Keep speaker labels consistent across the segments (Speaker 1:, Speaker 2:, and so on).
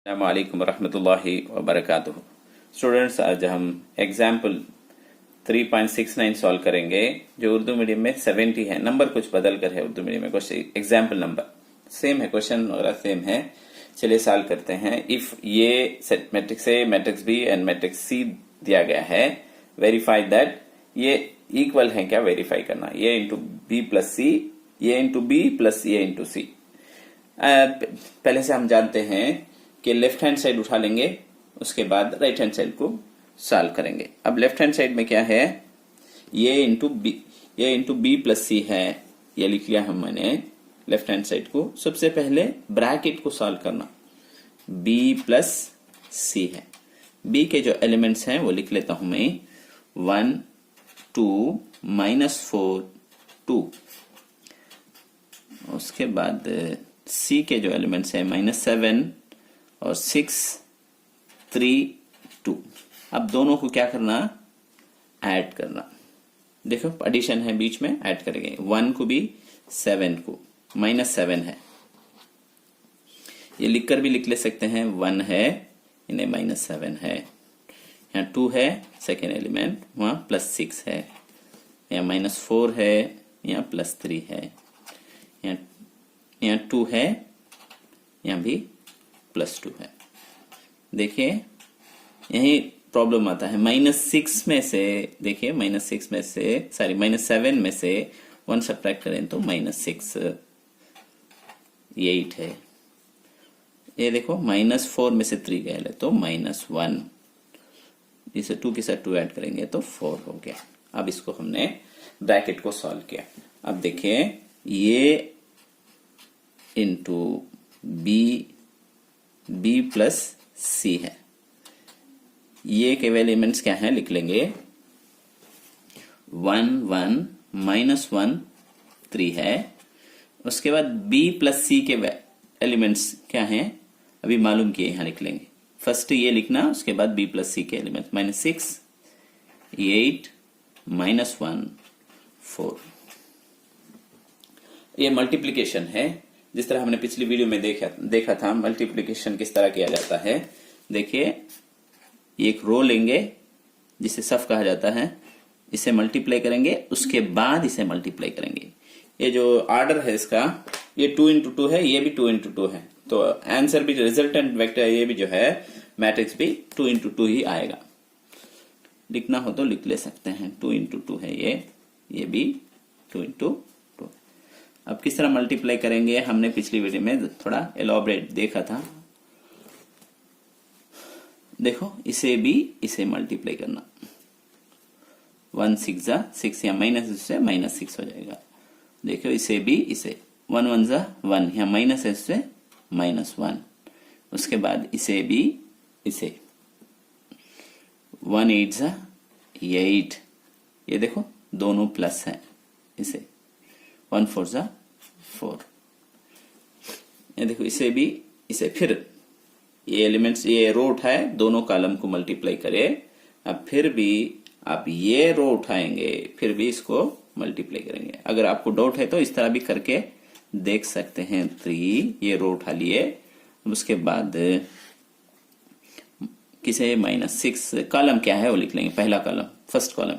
Speaker 1: अस्सलामुअलैकुम रहमतुल्लाहि व बरकातुहू। स्टूडेंट्स, आज हम एग्जाम्पल 3.69 सॉल्व करेंगे जो उर्दू मीडियम में 70 है। नंबर कुछ बदल कर है उर्दू मीडियम में, क्वेश्चन एग्जाम्पल नंबर सेम है, क्वेश्चन वगैरह सेम है। चलिए सॉल्व करते हैं। इफ ये set matrix A, matrix B and matrix C दिया गया है, वेरीफाई दैट ये इक्वल है क्या, वेरीफाई करना। ये इंटू बी प्लस सी, ये इंटू बी प्लस ये इंटू सी। पहले से हम जानते हैं कि लेफ्ट हैंड साइड उठा लेंगे, उसके बाद राइट हैंड साइड को सॉल्व करेंगे। अब लेफ्ट हैंड साइड में क्या है, ये इंटू बी प्लस सी है, ये लिख लिया हमने लेफ्ट हैंड साइड को। सबसे पहले ब्रैकेट को सॉल्व करना, बी प्लस सी है। बी के जो एलिमेंट्स हैं वो लिख लेता हूं मैं, 1 2 -4 2। उसके बाद सी के जो एलिमेंट्स हैं -7 और 6 3 2। अब दोनों को क्या करना, ऐड करना। देखो एडिशन है, बीच में ऐड करेंगे। 1 को भी 7 को, -7 है, ये लिखकर भी लिख ले सकते हैं। 1 है, इन्हें -7 है। यहाँ 2 है सेकेंड एलिमेंट, वहां +6 है। यहाँ -4 है, यहाँ +3 है। यहाँ 2 है, यहाँ भी +2 है। देखिए यही प्रॉब्लम आता है। -6 में से, देखिए -6 में से, सॉरी -7 में से 1 सब्ट्रैक्ट करें तो -6 8 है। ये देखो -4 में से 3 गए तो -1, इसे 2 के साथ 2 ऐड करेंगे तो 4 हो गया। अब इसको हमने ब्रैकेट को सॉल्व किया। अब देखिए ये इंटू बी प्लस सी है। ये के एलिमेंट्स क्या है, लिख लेंगे। 1 1 -1 3 है। उसके बाद बी प्लस सी के एलिमेंट्स क्या हैं, अभी मालूम किए, यहां लिख लेंगे। फर्स्ट ये लिखना, उसके बाद बी प्लस सी के एलिमेंट्स -6 8 -1 4। ये मल्टीप्लिकेशन है, जिस तरह हमने पिछली वीडियो में देखा था मल्टीप्लिकेशन किस तरह किया जाता है। देखिए एक रो लेंगे जिसे सफ कहा जाता है, इसे मल्टीप्लाई करेंगे, उसके बाद इसे मल्टीप्लाई करेंगे। ये जो ऑर्डर है इसका, ये 2 × 2 है, ये भी 2 × 2 है, तो आंसर भी जो रिजल्टेंट वेक्टर ये भी जो है मैट्रिक्स भी 2 × 2 ही आएगा। लिखना हो तो लिख ले सकते हैं, 2 × 2 है ये भी 2 × 2। अब किस तरह मल्टीप्लाई करेंगे, हमने पिछली वीडियो में थोड़ा एलॉबरेट देखा था। देखो इसे मल्टीप्लाई करना। 1 6 जा 6, या माइनस से -6 हो जाएगा। देखो इसे 1 1 जा 1, या माइनस है से -1। उसके बाद इसे 1 8 जा 8, ये देखो दोनों प्लस है। इसे 1 4 जा 4, ये देखो इसे फिर ये एलिमेंट्स, ये रो उठाए, दोनों कॉलम को मल्टीप्लाई करे। अब फिर भी आप ये रो उठाएंगे, फिर भी इसको मल्टीप्लाई करेंगे। अगर आपको डाउट है तो इस तरह भी करके देख सकते हैं। 3, ये रो उठा लिए। उसके बाद किसे -6, कॉलम क्या है वो लिख लेंगे। पहला column, first column,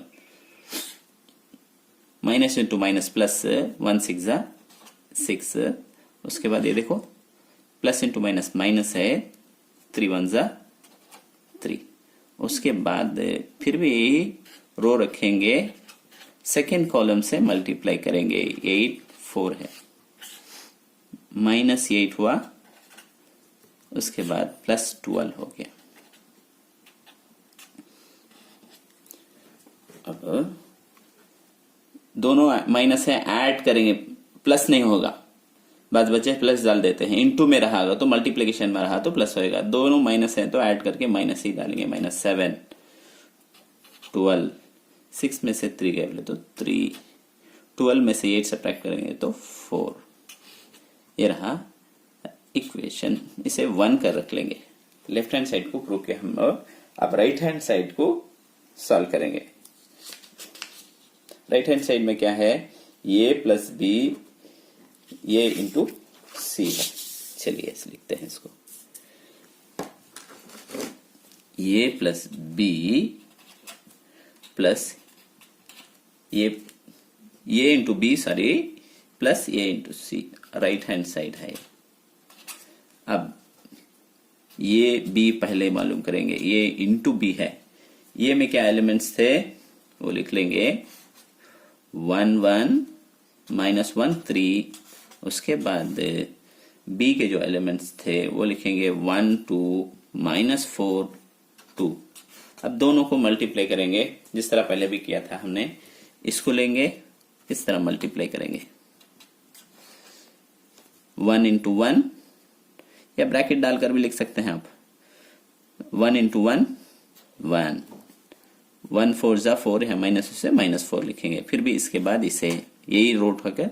Speaker 1: minus into minus plus, 1 6 जा 6। उसके बाद ये देखो प्लस इंटू माइनस माइनस है, 3 1 जा 3। उसके बाद फिर भी रो रखेंगे, सेकेंड कॉलम से मल्टीप्लाई करेंगे। 8 4 है, -8 हुआ, उसके बाद +12 हो गया। अब दोनों माइनस है, ऐड करेंगे, प्लस नहीं होगा, बाद बचे प्लस डाल देते हैं। इनटू में रहा तो मल्टीप्लिकेशन में रहा तो प्लस होएगा। दोनों माइनस है तो ऐड करके माइनस ही डालेंगे। -7 12, 6 में से 3 गए तो 3, 12 में से 8 सब्ट्रैक्ट करेंगे तो 4। ये रहा इक्वेशन। इसे 1 कर रख लेंगे। लेफ्ट हैंड साइड को प्रूव किया हम। अब राइट हैंड साइड को सॉल्व करेंगे। राइट हैंड साइड में क्या है, a प्लस बी, ये इंटू सी है। चलिए लिखते हैं इसको। ए प्लस बी प्लस ए इंटू बी सॉरी प्लस ए इंटू सी, राइट हैंड साइड है। अब ये बी पहले मालूम करेंगे, ये इंटू बी है। ये में क्या एलिमेंट्स थे वो लिख लेंगे 1 1 माइनस 1 3, उसके बाद बी के जो एलिमेंट्स थे वो लिखेंगे 1 2 माइनस 4 2। अब दोनों को मल्टीप्लाई करेंगे जिस तरह पहले भी किया था हमने, इसको लेंगे इस तरह मल्टीप्लाई करेंगे 1 इंटू 1, या ब्रैकेट डालकर भी लिख सकते हैं आप, 1 इंटू 1 1, 1 4 जा 4 है, माइनस से माइनस 4 लिखेंगे। फिर भी इसके बाद इसे यही रो उठाकर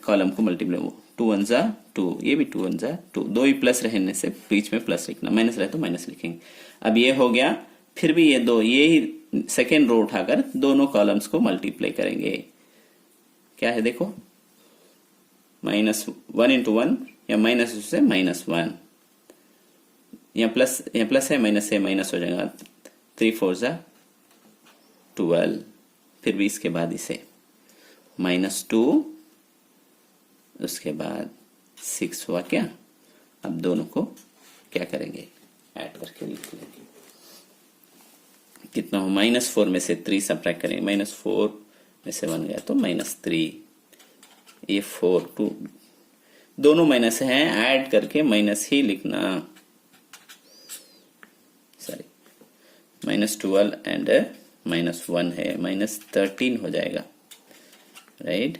Speaker 1: कॉलम को मल्टीप्लाई, 2 1 जा 2, ये भी 2 1 जा 2, दो ही प्लस रहने से बीच में प्लस लिखना, माइनस रहे तो माइनस लिखेंगे। अब ये हो गया, फिर भी ये दो, ये ही सेकेंड रो उठाकर दोनों कॉलम्स को मल्टीप्लाई करेंगे। क्या है देखो, माइनस 1 इंटू 1 या माइनस से माइनस 1, या प्लस है, माइनस है माइनस हो जाएगा, 3 4 जा 12, फिर भी इसके बाद इसे माइनस 2, उसके बाद 6 हुआ क्या। अब दोनों को क्या करेंगे, ऐड करके लिख लेंगे। कितना हो, माइनस 4 में से 3 सब्ट्रैक्ट करेंगे, माइनस 4 में से 1 गया तो माइनस 3, ये 4 2, दोनों माइनस हैं, ऐड करके माइनस ही लिखना, सॉरी माइनस 12 एंड माइनस 1 है, माइनस 13 हो जाएगा, राइट।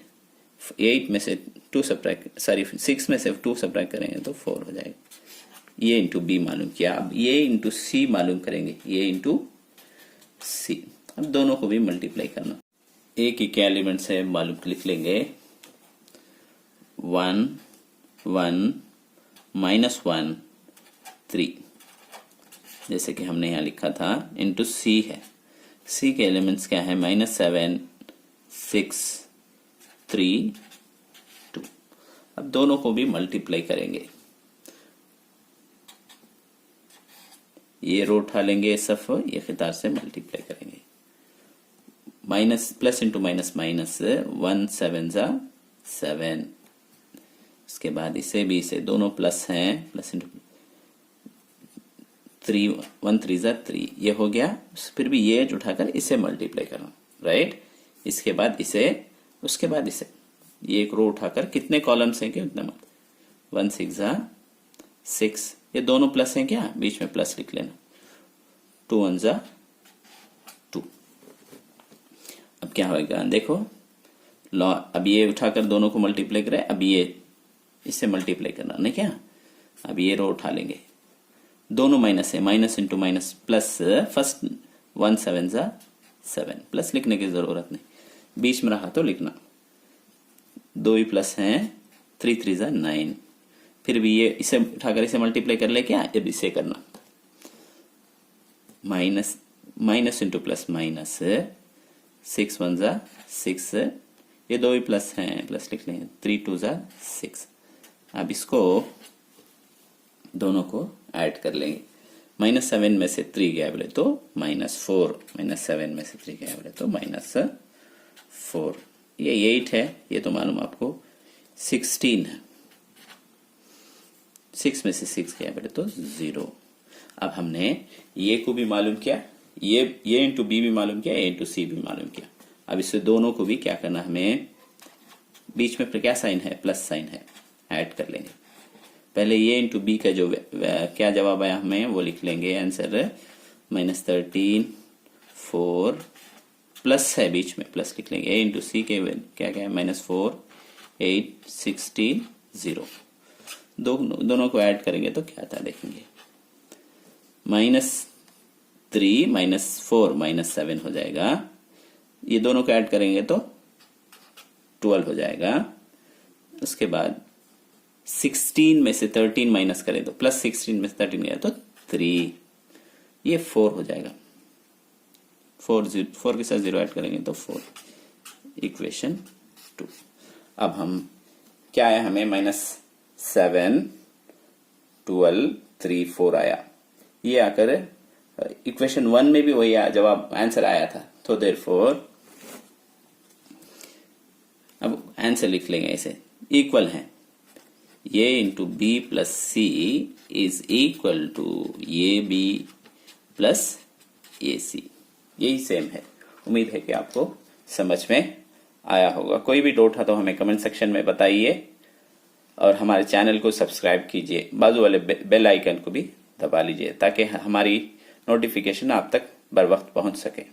Speaker 1: 8 में से 2 सब्ट्रैक्ट, सॉरी 6 में से 2 सब्ट्रैक्ट करेंगे तो 4 हो जाएगा। ये इंटू बी मालूम किया, अब ये इंटू सी मालूम करेंगे, ये इंटू सी। अब दोनों को भी मल्टीप्लाई करना, एक ही क्या एलिमेंट्स है मालूम लिख लेंगे, 1 1 माइनस 1 3, जैसे कि हमने यहां लिखा था, इंटू सी है। सी के एलिमेंट्स क्या है, माइनस 7 6 3 2। अब दोनों को भी मल्टीप्लाई करेंगे, ये रो उठा लेंगे सफ, ये खितार से मल्टीप्लाई करेंगे, minus plus into minus minus, 1 7 जा 7, इसके बाद इसे भी, इसे दोनों प्लस हैं, प्लस इंटू 3 1 3 जा 3, ये हो गया। फिर भी ये उठाकर इसे मल्टीप्लाई करना, राइट। इसके बाद इसे, उसके बाद इसे, ये एक रो उठाकर कितने कॉलम्स हैं कि उतना मत, 1 6 जा 6, ये दोनों प्लस हैं क्या, बीच में प्लस लिख लेना, 2 1 जा 2। अब क्या होगा देखो, लॉ, अब ये उठाकर दोनों को मल्टीप्लाई करें, अब ये इससे मल्टीप्लाई करना नहीं क्या। अब ये रो उठा लेंगे, दोनों माइनस है, minus into minus plus, first 1 7 जा 7, प्लस लिखने की जरूरत नहीं, बीच में रहा तो लिखना, दो ही प्लस हैं, 3 3 जा 9, फिर भी ये इसे उठाकर इसे मल्टीप्लाई कर ले क्या, अब इसे करना, minus minus into plus minus, 6 1 जा 6, ये दो ही प्लस हैं, प्लस लिख लेंगे, 3 2 जा 6। अब इसको दोनों को ऐड कर लेंगे, माइनस 7 में से 3 गया बोले तो माइनस 4, माइनस 7 में से 3 गया बोले तो माइनस 4, ये 8 है, ये तो मालूम आपको, 16 है, 6 में से 6 गया बोले तो 0। अब हमने ये को भी मालूम किया, ये इंटू बी भी मालूम किया, ये इंटू सी भी मालूम किया। अब इससे दोनों को भी क्या करना, हमें बीच में क्या साइन है, प्लस साइन है, ऐड कर लेंगे। पहले ये इंटू बी का जो क्या जवाब आया हमें वो लिख लेंगे, आंसर माइनस 13 4, प्लस है बीच में, प्लस लिख लेंगे। ए इंटू सी के क्या क्या है, माइनस 4 8 16 0। दोनों को ऐड करेंगे तो क्या आता है देखेंगे, माइनस 3 माइनस 4 माइनस 7 हो जाएगा। ये दोनों को ऐड करेंगे तो 12 हो जाएगा। उसके बाद 16 में से 13 माइनस करें तो प्लस 16 में से 13 गया तो 3, ये 4 हो जाएगा। 4 के साथ 0 ऐड करेंगे तो 4, इक्वेशन 2। अब हम क्या आया हमें, माइनस 7 12 3 4 आया। ये आकर इक्वेशन 1 में भी वही जवाब आंसर आया था। तो देयरफॉर अब आंसर लिख लेंगे ऐसे, इक्वल है A into B plus C is equal to A B plus A C. यही सेम है। उम्मीद है कि आपको समझ में आया होगा। कोई भी डाउट है तो हमें कमेंट सेक्शन में बताइए और हमारे चैनल को सब्सक्राइब कीजिए, बाजू वाले बेल आइकन को भी दबा लीजिए ताकि हमारी नोटिफिकेशन आप तक बर वक्त पहुंच सके।